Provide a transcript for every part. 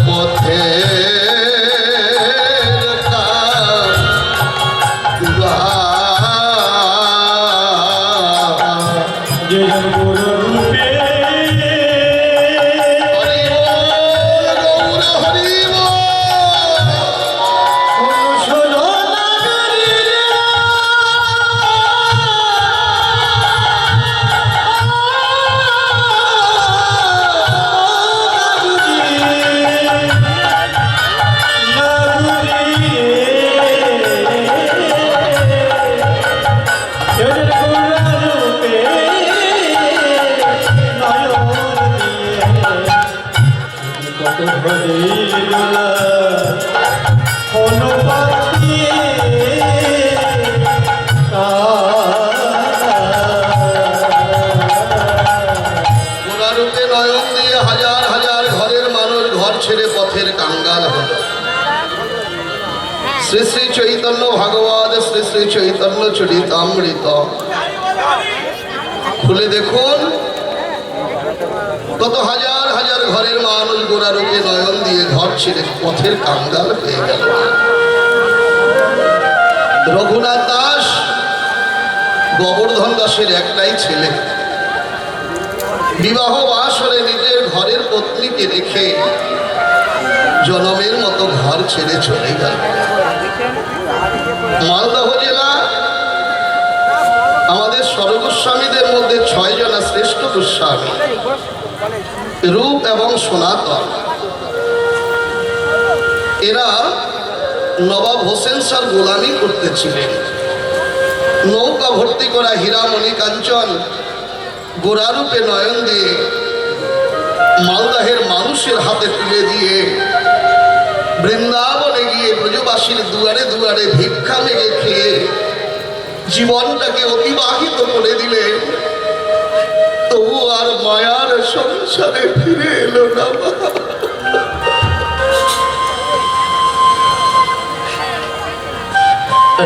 পথে শ্রী শ্রী চৈতন্য ভাগবত শ্রী শ্রী চৈতন্য চরিতামৃত খুলে দেখুন কত হাজার হাজার ঘরের মানুষ গোরারূপে নয়ন দিয়ে ঘর ছেড়ে পথের কাঙ্গাল হয়ে গেল। রঘুনাথ দাস গোবর্ধন দাসের একটাই ছেলে, বিবাহ বাসরে নিজের ঘরের পত্নীকে রেখে জনমের মতো ঘর ছেড়ে চলে গেল। মালদহ জেলা আমাদের সর্বগোস্বামীদের মধ্যে 6 জনা শ্রেষ্ঠ গোস্বামী রূপ এবং সনাতন, এরা নবাব হোসেন স্যার গোলামি করতেছিলেন। নৌকা ভর্তি করা হীরামণি কাঞ্চন গোরারূপে নয়ন দিয়ে মালদাহের মানুষের হাতে তুলে দিয়ে বৃন্দাবনে গিয়ে ব্রজবাসীর দুয়ারে দুয়ারে ভিক্ষা মেঘে খেয়ে জীবনটাকে অতিবাহিত করে দিলেন। তবু আর মায়ার সংসারে ফিরে এলো না।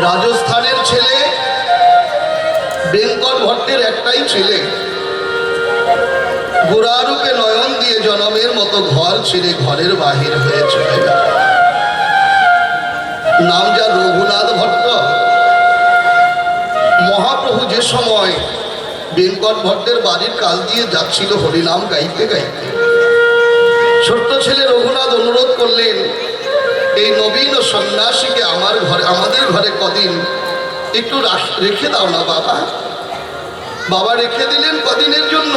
রাজস্থানের ছেলে বেঙ্গল ভট্টের একটাই ছেলে, গোরারূপে নয়ন দিয়ে জনমের মতো ঘর ছেড়ে ঘরের বাহির হয়ে চলে গেল। নাম যা রঘুনাথ ভট্ট। মহাপ্রভু যে সময় বেঙ্গল ভট্টের বাড়ির কাল দিয়ে যাচ্ছিল হরিনাম গাইতে গাইতে, ছোট্ট ছেলে রঘুনাথ অনুরোধ করলেন, এই নবীন সন্ন্যাসীকে আমাদের ঘরে কদিন একটু রেখে দাও না বাবা। বাবা রেখে দিলেন কদিনের জন্য।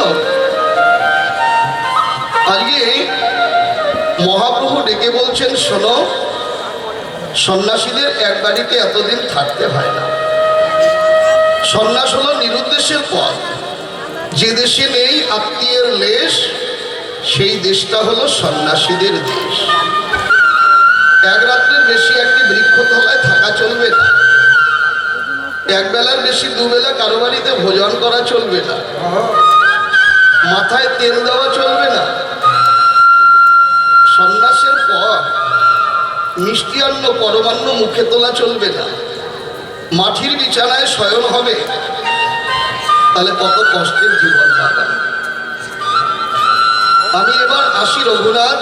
আজকে মহাপ্রভু ডেকে বলছেন, শোনো, সন্ন্যাসীদের এক বাড়িতে এতদিন থাকতে হয় না। সন্ন্যাস হলো নিরুদ্দেশের পথ। যে দেশে নেই আত্মীয়ের লেশ, সেই দেশটা হলো সন্ন্যাসীদের দেশ। এক রাত্রের বেশি একটি বৃক্ষতলায় থাকা চলবে না। এক বেলার বেশি দুবেলা কারো বাড়িতে ভোজন করা চলবে না। মাথায় তেল দেওয়া চলবে না। সন্ন্যাসের পর মিষ্টিয়ান্ন পরমান্ন মুখে তোলা চলবে না। মাটির বিছানায় শয়ন হবে। তাহলে কত কষ্টের জীবন বাবা। আমি এবার আসি। রঘুনাথ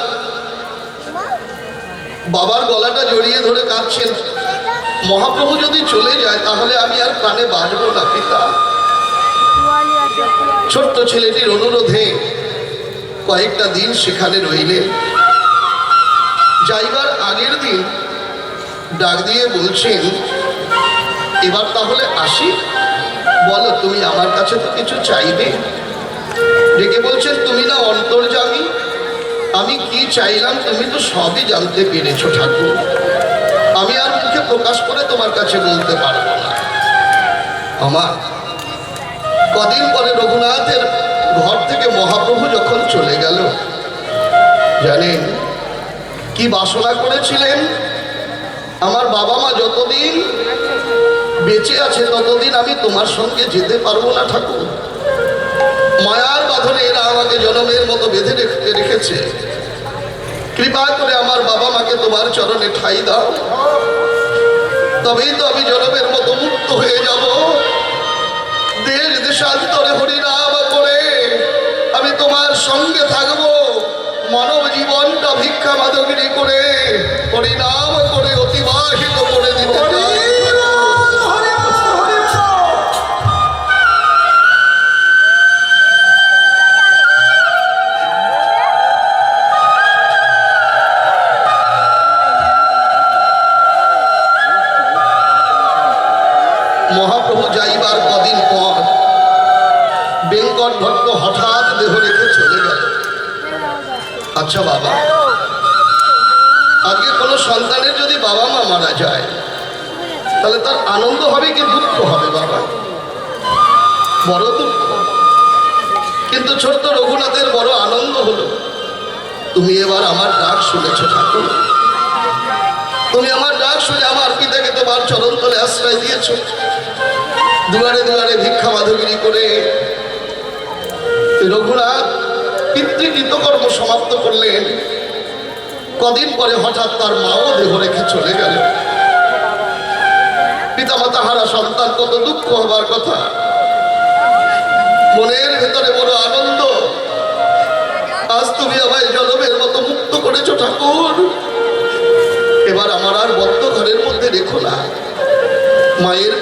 বাবার গলাটা জড়িয়ে ধরে কাঁদছেন, মহাপ্রভু যদি চলে যায় তাহলে আমি আর প্রাণে বাঁচব না পিতা। ছোট্ট ছেলেটির অনুরোধে কয়েকটা দিন সেখানে রইলেন। যাইবার আগের দিন ডাক দিয়ে বলছেন, এবার তাহলে আসি, বলো তুমি আমার কাছে তো কিছু চাইবে। ডেকে বলছেন, তুমি না অন্তর্যামী, আমি কি চাইলাম তুমি তো সবই জানতে পেরেছো ঠাকুর। আমি আর মুখে প্রকাশ করে তোমার কাছে বলতে পারবো না। আমার কদিন পরে রঘুনাথের ঘর থেকে মহাপ্রভু যখন চলে গেল, জানেন কি বাসনা করেছিলেন? আমার বাবা মা যতদিন বেঁচে আছে ততদিন আমি তোমার সঙ্গে যেতে পারবো না ঠাকুর। মায়ার বাঁধনে এরা আমাকে জনমের মতো বেঁধে রেখেছে। কৃপা করে আমার বাবা মাকে তোমার চরণে ঠাঁই দাও, তবেই তো আমি জনমের মতো মুক্ত হয়ে যাব। দেশ দেশান্তরে হরিনাম করে আমি তোমার সঙ্গে থাকবো। মানব জীবনটা ভিক্ষা মাদগিরি করে পরিণাম করে অতিবাহিত করে দিতে চাই। মহাপ্রভু যাইবার কদিন পর বেঙ্কট ভট্ট হঠাৎ দেহ রেখে চলে গেল। আচ্ছা বাবা, আজকে কোনো সন্তানের যদি বাবা মা মারা যায় তাহলে তার আনন্দ হবে কি দুঃখ হবে বাবা? বড় দুঃখ। কিন্তু ছোট্ট রঘুনাথের বড় আনন্দ হলো, তুমি এবার আমার ডাক শুনেছ ঠাকুর, তুমি আমার ডাক শুনে আমার পিতাকে তোমার চরণ তলে আশ্রয় দিয়েছ। দুয়ারে দুয়ারে ভিক্ষা মাধুগিরি করে রঘুনাথ পিতৃকৃতকর্ম সমাপ্ত করলেন। কদিন পরে হঠাৎ তার মাও দেহ রেখে চলে গেল। পিতামাতা হারা সন্তান কত দুঃখ হবার কথা। মনের ভেতরে বড় আনন্দ, আজ তুমি আমায় জলমের মতো মুক্ত করেছ ঠাকুর। এবার আমার আর বদ্ধ ঘরের মধ্যে রেখো না। মায়ের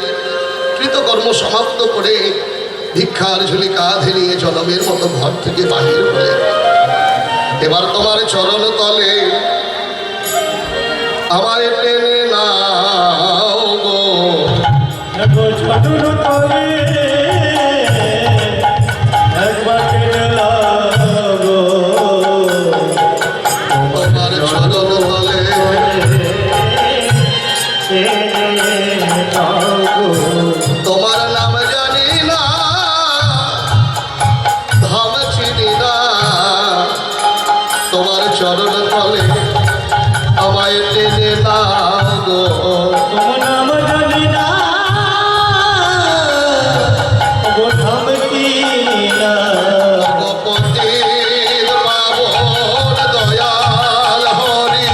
কৃতকর্ম সমাপ্ত করে ভিক্ষার ঝুলি কাঁধে নিয়ে জলমের মতো ঘর থেকে বাহির হলে এবার তোমার চরণ তলে আমায় টেনে নাও গো। তোমার চরণ তলে তোমার নাম জানি না, ধাম চিনি না, তোমার চরণ তলে আমায় টেনে নাও গো। তোমার নাম জানি না, ধাম চিনি না, গোপতির পাবন দয়াল হরি,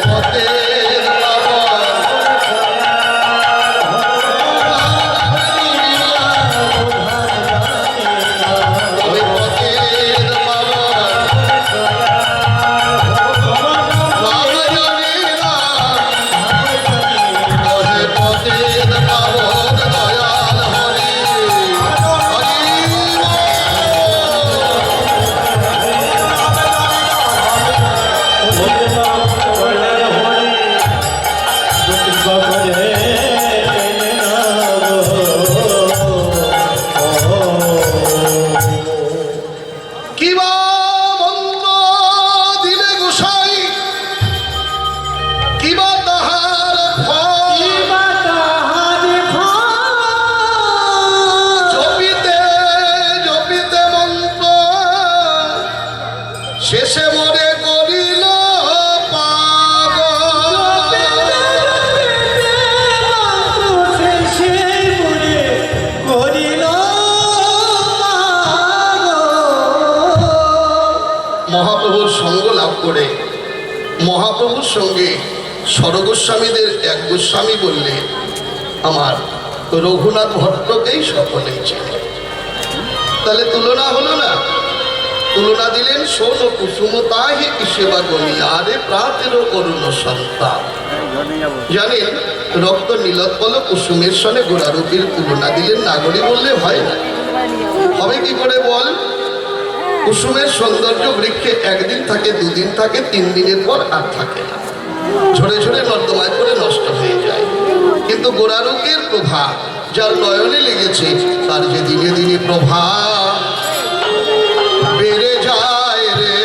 পতির কিবা মন্ত্র দিলে গোসাই, কিবা তাহার ফল, জপিতে জপিতে মন্ত্র শেষে মরে করিল মহাপ্রভুর সঙ্গ লাভ করে মহাপ্রভুর সঙ্গে স্বরগোস্বামীদের এক গোস্বামী বললে আমার রঘুনাথ ভট্টকেই সকলেই চেনে। তাহলে তুলনা হলো না? তুলনা দিলেন সোন কুসুম তাহে কি সেবা গণিয়া রে প্রাতের করুণ সন্তান। জানেন রক্ত নীলোৎপল কুসুমের সঙ্গে গোড়ারূপীর তুলনা দিলেন নাগরী বললে হয় না। হবে কি করে বল? কুসুমের সৌন্দর্য বৃক্ষে একদিন থাকে, দুদিন থাকে, 3 দিনের পর আর থাকে না, ঝরে ঝরে নর্দমায় করে নষ্ট হয়ে যায়। কিন্তু গোড়ারূপের প্রভা যার নয়নে লেগেছে তার যে দিনে দিনে প্রভা বেড়ে যায় রে।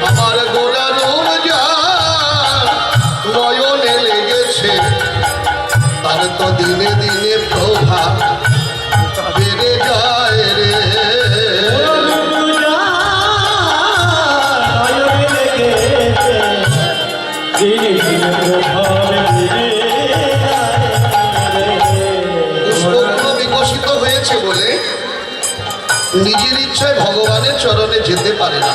আমার গোড়ারূপ যার নয়নে লেগেছে তার তো দিনে দিনে প্রভা বেড়ে যায় রে। পুষ্পগুলো বিকশিত হয়েছে বলে নিজের ইচ্ছায় ভগবানের চরণে যেতে পারে না।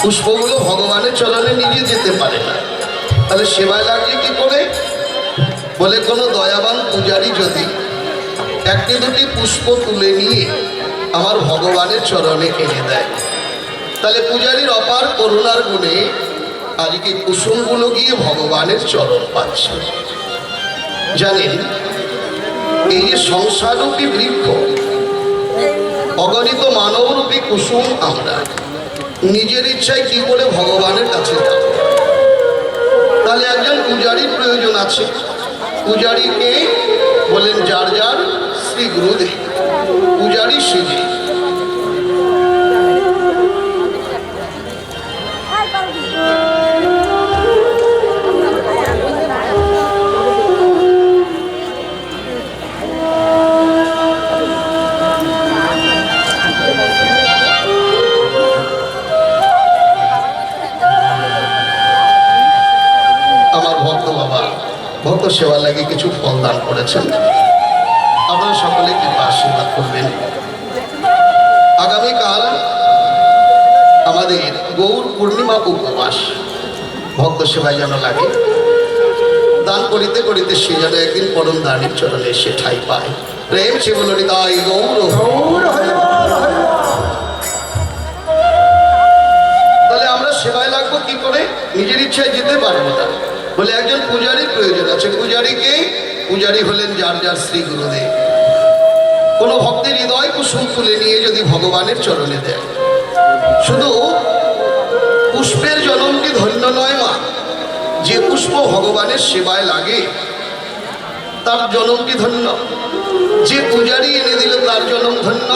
পুষ্পগুলো ভগবানের চরণে নিজে যেতে পারে না, তাহলে সেবায় লাগছে কি করে? বলে কোনো দয়াবান পূজারী যদি একটি দুটি পুষ্প তুলে নিয়ে আমার ভগবানের চরণে এনে দেয়, তাহলে পূজারীর অপার করুণার গুণে আজকে কুসুমগুলো গিয়ে ভগবানের চরণ পাচ্ছে। জানেন, এই যে সংসাররূপী বৃক্ষ, অগণিত মানবরূপী কুসুম, আমরা নিজের ইচ্ছায় কি করে ভগবানের কাছে যাব? তাহলে একজন পূজারীর প্রয়োজন আছে। পূজারীকে বলেন যার যার শ্রী গুরুদেব, পূজারী সেজে। ভক্ত সেবার লাগে কিছু ফল দান করেছেন, আপনারা সকলে কৃপা আশীর্বাদ করবেন। আগামীকাল আমাদের গৌর পূর্ণিমা উপবাস, ভক্ত সেবায় যেন লাগে। দান করিতে করিতে সে যেন একদিন পরম দানির চরণে এসে ঠাই পায়। প্রেম সে বলি তাই গৌর। তাহলে আমরা সেবায় লাগবো কি করে? নিজের ইচ্ছায় যেতে পারবো না, বলে একজন পূজারীর প্রয়োজন আছে। পূজারীকে, পূজারী হলেন যার যার শ্রী গুরুদেব। কোনো ভক্তের হৃদয় কুসুম তুলে নিয়ে যদি ভগবানের চরণে দেয়, শুধু পুষ্পের জন্ম কি ধন্য নয় মা? যে পুষ্প ভগবানের সেবায় লাগে তার জন্ম কি ধন্য? যে পূজারী এনে দিল তার জন্ম ধন্য।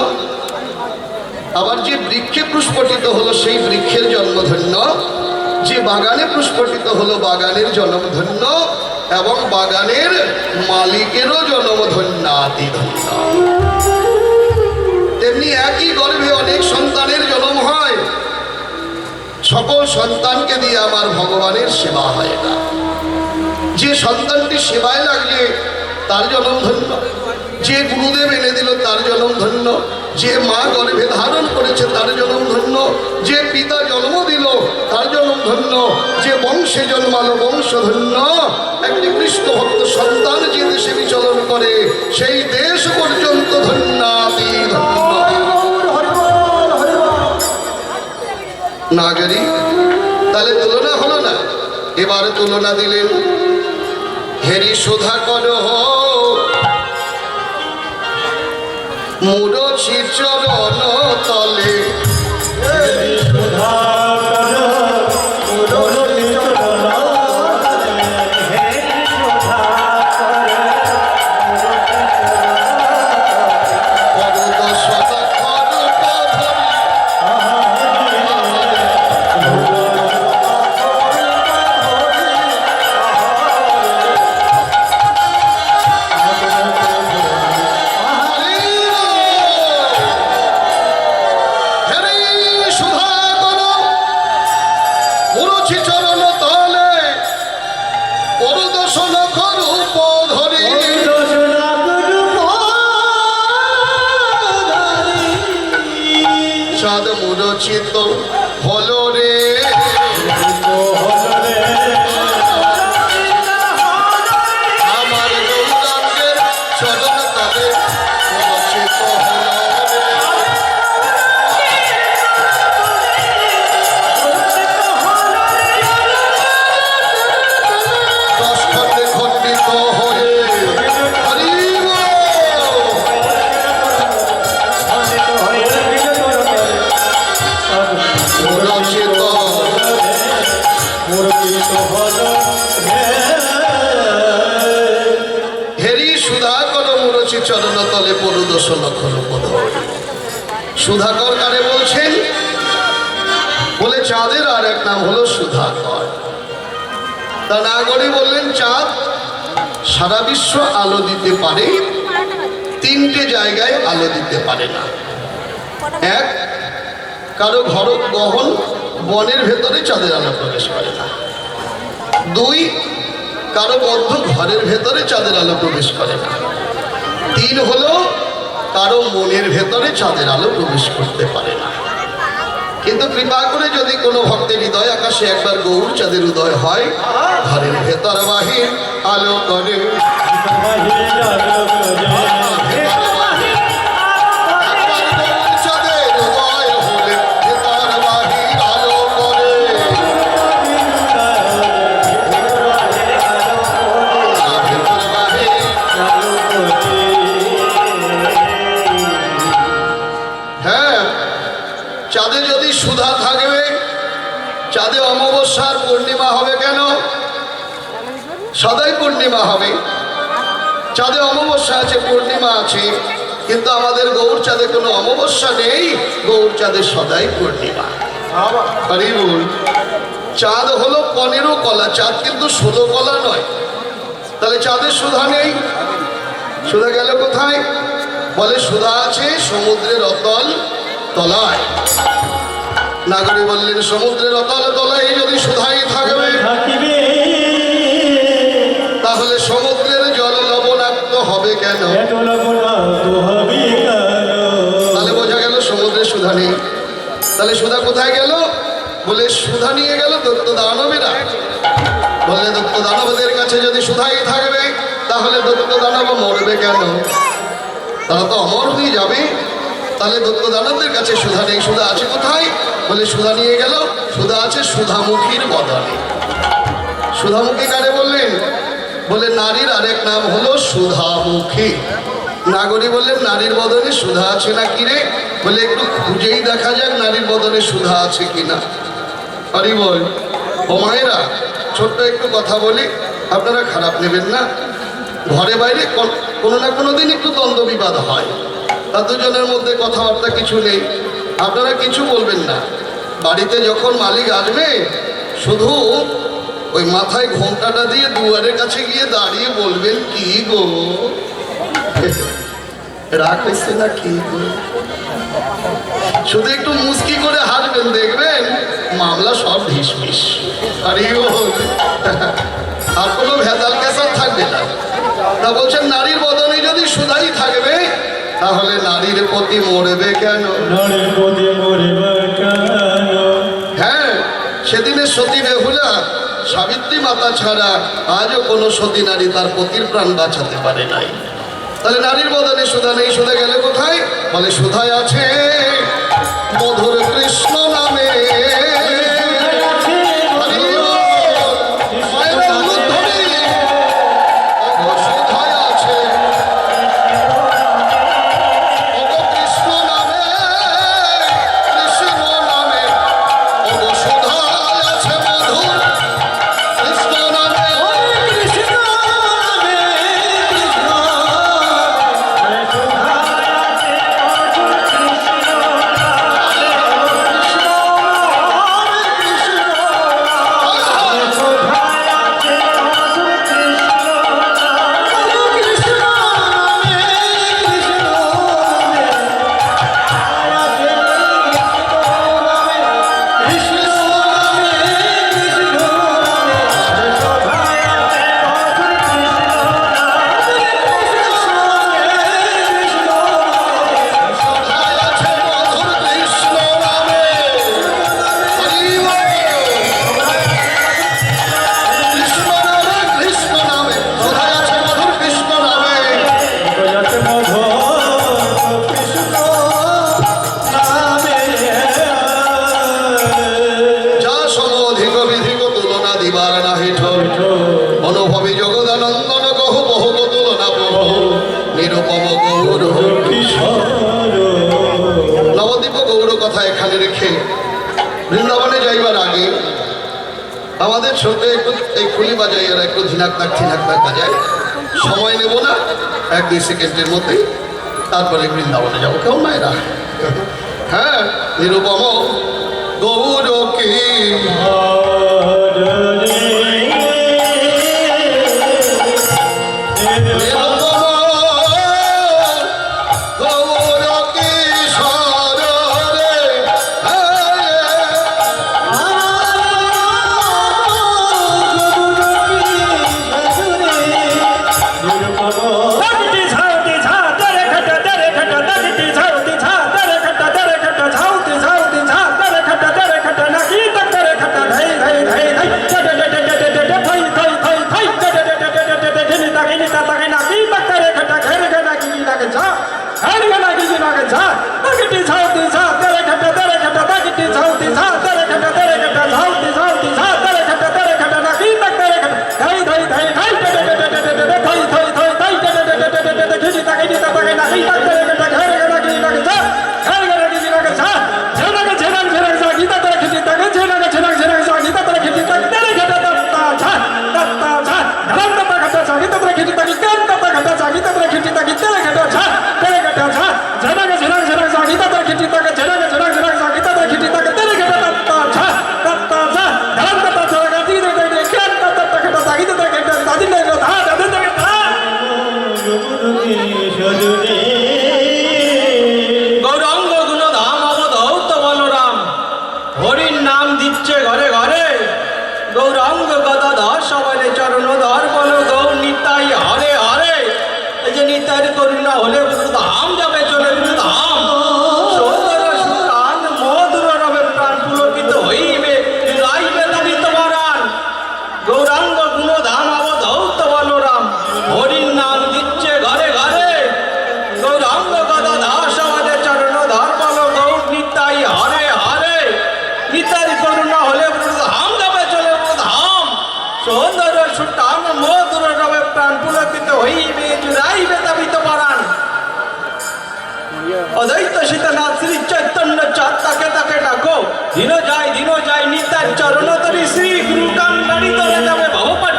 আবার যে বৃক্ষে পুষ্পটিত হলো সেই বৃক্ষের জন্ম ধন্য। যে বাগানে পুষ্পটিত হলো বাগানের জন্ম ধন্য, এবং বাগানের মালিকেরও জন্ম ধন্যাতি ধন্য। তেমনি একই গর্ভে অনেক সন্তানের জন্ম হয়, সকল সন্তানকে দিয়ে আমার ভগবানের সেবা হয় না। যে সন্তানটি সেবায় লাগলে তার জন্ম ধন্য, যে গুরুদেব এনে দিল তার জন্ম ধন্য, যে মা গর্ভে ধারণ করেছে তার জন্ম ধন্য, যে পিতা জন্ম দিল তার জন্ম ধন্য, যে বংশে জন্মালো বংশ ধন্য। একটি কৃষ্ণ ভক্ত সন্তান যে দেশে বিচরণ করে সেই দেশ পর্যন্ত ধন্যাতি ধন্য। নাগরী, তাহলে তুলনা হলো না? এবার তুলনা দিলেন, হেরি সুধা করো মুরছি চরণ তলে। মুরচিত হলো রে, আমার গৌরাঙ্গের চরণ তলে মুরচিত হলো রে। দশ খণ্ডে খণ্ডিত হয়ে চরণ তলে পরুদর্শন করো পদ। সুধাকর কারে বলছেন? বলে চাঁদের আর এক নাম হলো সুধাকর। তা নাগরী বললেন চাঁদ সারা বিশ্ব আলো দিতে পারে, তিনটে জায়গায় আলো দিতে পারে না। এক, কারো ঘর গহন বনের ভেতরে চাঁদের আলো প্রবেশ করে না। দুই, কারো বদ্ধ ঘরের ভেতরে চাঁদের আলো প্রবেশ করে না। তিন হলো কারো মনের ভেতরে চাঁদের আলো প্রবেশ করতে পারে না। কিন্তু কৃপা করে যদি কোনো ভক্তের হৃদয় আকাশে একবার গৌর চাঁদের উদয় হয়, ঘরের ভেতর বাহির আলো করে। চাঁদে যদি সুধা থাকবে, চাঁদে অমাবস্যার পূর্ণিমা হবে কেন? সদাই পূর্ণিমা হবে। চাঁদে অমাবস্যা আছে, পূর্ণিমা আছে, কিন্তু আমাদের গৌর চাঁদে কোনো অমাবস্যা নেই, গৌর চাঁদে সদাই পূর্ণিমা। চাঁদ হলো 15 কলা, চাঁদ কিন্তু 16 কলা নয়। তাহলে চাঁদের সুধা নেই, সুধা গেল কোথায়? বলে সুধা আছে সমুদ্রের অতল তলায়। নাগরী বললেন সমুদ্রের অতল তলায় যদি সুধাই থাকবে, তাহলে সমুদ্রের জল লবণাক্ত হবে কেন? তাহলে বোঝা গেল সমুদ্রে সুধা নেই। তাহলে সুধা কোথায় গেল? বলে সুধা নিয়ে গেল দৈত্য দানবেরা। বললে দৈত্য দানবদের কাছে যদি সুধাই থাকবে, তাহলে দৈত্য দানব মরবে কেন? তারা তো অমর হয়ে যাবে। তাহলে দৈত্য দানবদের কাছে সুধা নেই, সুধা আছে কোথায়? বলে সুধা নিয়ে গেল, সুধা আছে সুধামুখীর বদনে। সুধামুখী কারে বললেন? বলে নারীর আরেক নাম হলো সুধামুখী। নাগরী বললেন নারীর বদনে সুধা আছে না কি রে? বলে একটু খুঁজেই দেখা যাক নারীর বদনে সুধা আছে কিনা। আরে বল ও মায়েরা, ছোট্ট একটু কথা বলি, আপনারা খারাপ নেবেন না। ঘরে বাইরে কোনো না কোনো দিন একটু দ্বন্দ্ব বিবাদ হয়, তা দুজনের মধ্যে কথাবার্তা কিছু নেই, আপনারা কিছু বলবেন না। বাড়িতে যখন মালিক আসবে, শুধু ওই মাথায় ঘোমটাটা দিয়ে দুয়ারের কাছে গিয়ে দাঁড়িয়ে বলবেন, কি গো রাগ হয়েছে না কি গো? শুধু একটু মুস্কি করে হাসবেন, দেখবেন মামলা সব ঢিসমিস। আর কোনো ভেজাল কেসার থাকবে না। তা বলছেন নারীর বদনে যদি সুধাই থাকবে, তাহলে নারীর প্রতি মরবে কেন? হ্যাঁ, সেদিনের সতী বেহুলা সাবিত্রী মাতা ছাড়া আজও কোনো সতী নারী তার পতির প্রাণ বাঁচাতে পারে নাই। তাহলে নারীর বদনে সুধা নেই, সুধা গেলে কোথায়? বলে সুধায় আছে মধুর কৃষ্ণ নামে। অনুভবী জগদানন্দন কহু বহু তুলনা বহু নিরুপম গৌর। নবদ্বীপ গৌর কথা এখানে রেখে বৃন্দাবনে যাইবার আগে আমাদের ছোট একটু এই খুলি বাজাই আর একটু ঝিনাক বাজায়, সময় নেব না, 1-2 সেকেন্ডের মধ্যে তারপরে বৃন্দাবনে যাবো। কেউ মায়েরা? হ্যাঁ, নিরুপম গৌর কি দিচ্ছে ঘরে ঘরে গৌরাঙ্গ গদাধর সবাই চরণ ধর বলো গৌর নিতাই হরে হরে। এই যে নিতাই করুণা হলে ধাম যাবে চলে ধাম সুন্দর সুতান মধুর রবে প্রাণ পুলকিত হইবে রাইবে দাবি তোমারান গৌরাঙ্গ গুণধাম অবধৌত বলরাম হরির নাম দিচ্ছে ঘরে ঘরে গৌরাঙ্গ গদাধর সবাই চরণ ধর বলো গৌর নিতাই হরে হরে। নিতাই করুণা হলে ধাম যাবে চলে ধাম সুন্দর সুতান মধুর রবে প্রাণ পুলকিত হইবে রাইবে দাবি তোমারান অদ্বৈত সীতানাথ শ্রী চৈতন্য চাঁদ তাকে তাকে ডাকো দিন যায় নিতার চরণ তরি শ্রী গুরু কাঙ্গারি তরে যাবে ভবপাঠ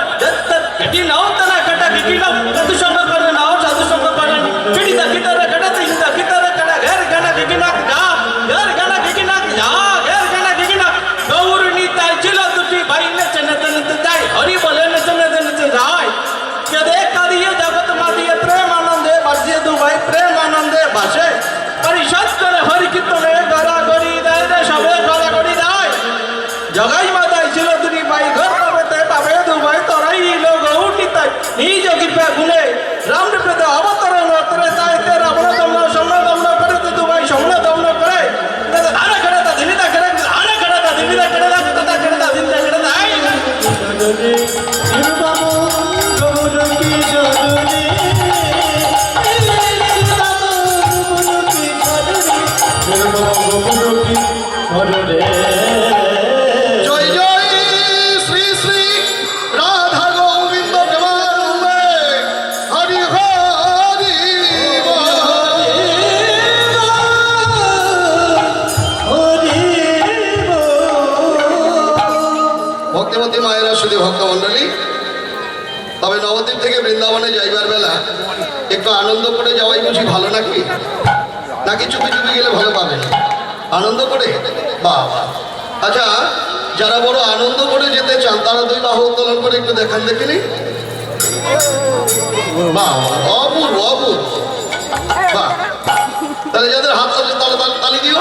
কেটি নাও তারা কাটা কেটি নাও সাধু সঙ্গ করে নাও সাধু সঙ্গ করে কেটি দাকি তারা কাটা তিন দাকি তারা কাটা ঘের গানা কেটি নাক যা ঘের গানা কেটি নাক যা ঘের গানা কেটি নাক গৌর নিতাই ছিল দুটি ভাই নেচে নেচে নেচে যায় হরি বলে নেচে নেচে নেচে যায় কে দেখা দিয়ে জগৎ মাতিয়ে প্রেম আনন্দে বাজিয়ে দু ভাই প্রেম আনন্দে বাসে পরিষদ করে হরি কীর্তনে গড়া গড়ি দেয় রে সবে গড়া গড়ি দেয় জগাই মাতাই ছিল দুটি ভাই ঘর পাবেতে পাবে দু ভাই তরাই লোক উঠিতাই নিজ কৃপা গুণে রাম প্রতি অবতরণ অতরে তাই তে রাবণ দমন সম্ন দমন করে দু ভাই সম্ন দমন করে আরে করে তা দিনিতা করে আরে করে তা দিনিতা করে তা তা করে তা দিনিতা করে তাই জয় জয় শ্রী শ্রী রাধা গোবিন্দ প্রেমানন্দে হরি হরি ভক্তিমতী মায়েরা শুধু ভক্তমণ্ডলী, তবে নবদ্বীপ থেকে বৃন্দাবনে যাইবার বেলা একটু আনন্দ করে যাওয়াই বুঝি ভালো নাকি নাকি চুপি চুপি গেলে ভালো পাবেন? আনন্দ করে বাবা। আচ্ছা, যারা বড় আনন্দ করে যেতে চান তারা দুই বাহু উত্তোলন করে একটু দেখান দেখিনি। বাবা, অপূর্ব অপূর্ব। বাহ, তাহলে যাদের হাত আছে তাহলে তালি দিও,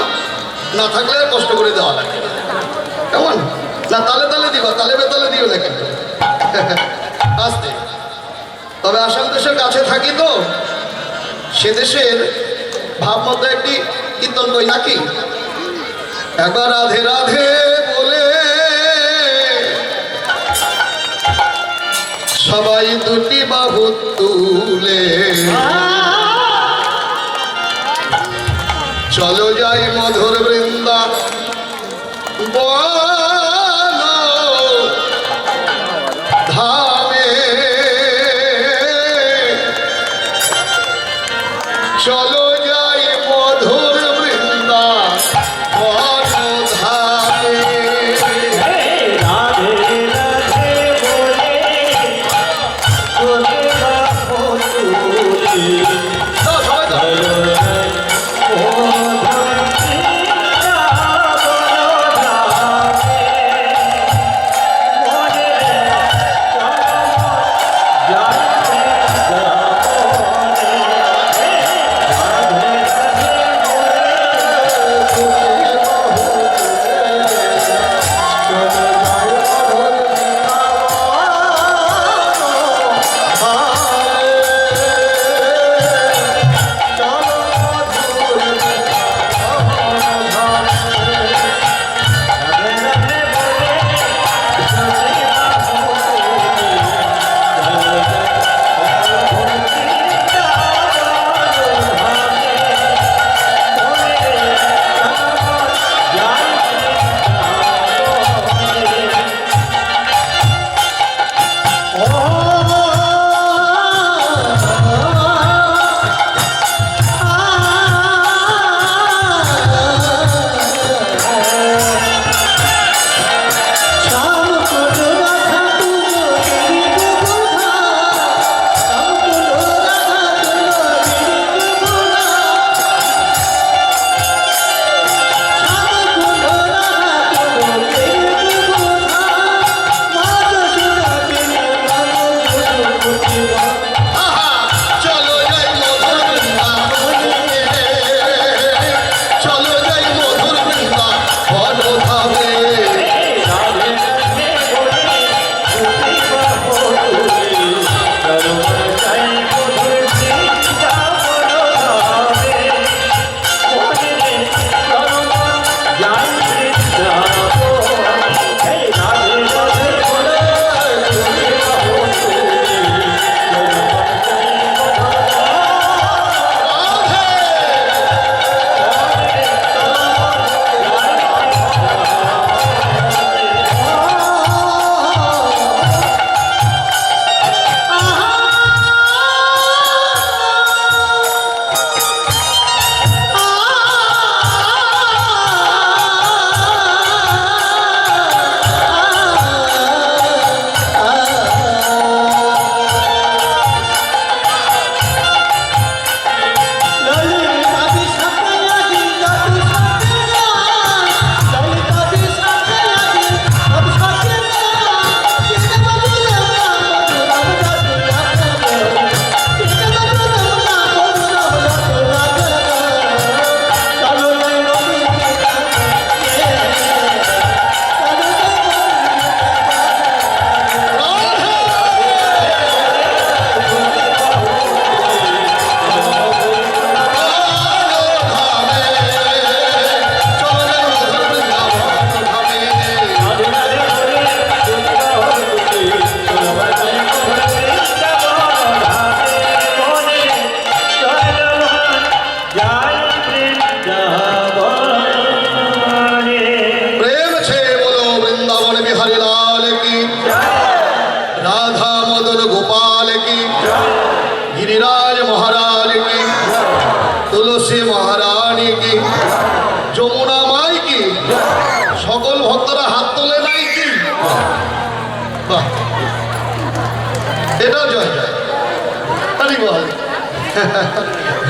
না থাকলে আর কষ্ট করে দেওয়া লাগে কেমন না? তালে তালে দিবা, তালে বেতালে দিও না কিন্তু আসতে। তবে আসাম দেশের কাছে থাকি তো, সে দেশের ভাবমতো একটি কীর্তন বই নাকি একবার রাধে রাধে বলে সবাই দুটি বাহু তুলে চলো যাই মধুর বৃন্দা ধামে চলো যাই মধুর বৃন্দা ধামে।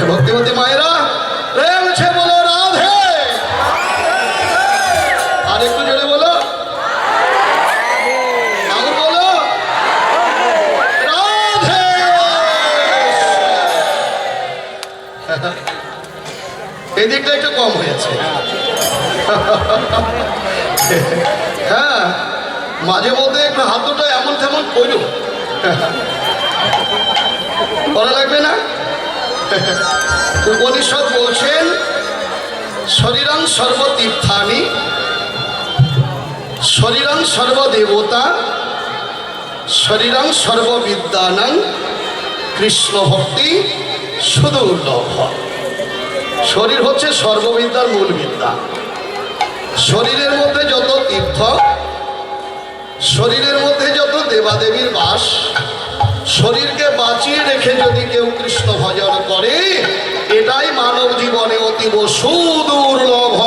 ভক্তিমতী মায়েরা প্রেম ছে বলো রাধে, আর একটু জোরে বলো, আরো বলো রাধে। এদিকটা একটু কম হয়েছে। হ্যাঁ, মাঝে মধ্যে একটু হাত দুটো এমন তেমন করো, করা লাগবে না। উপনিষদ বলছেন শরীরং সর্বতীর্থানি শরীরং সর্বদেবতা শরীরং সর্ববিদ্যানাং কৃষ্ণ ভক্তি সুদুর্লভ। শরীর হচ্ছে সর্ববিদ্যার মূল বিদ্যা। শরীরের মধ্যে যত তীর্থ, শরীরের মধ্যে যত দেবাদেবীর বাস, শরীরকে বাঁচিয়ে রেখে যদি কেউ কৃষ্ণ ভজন করে, এটাই মানব জীবনে অতীব সুদুর্লভ।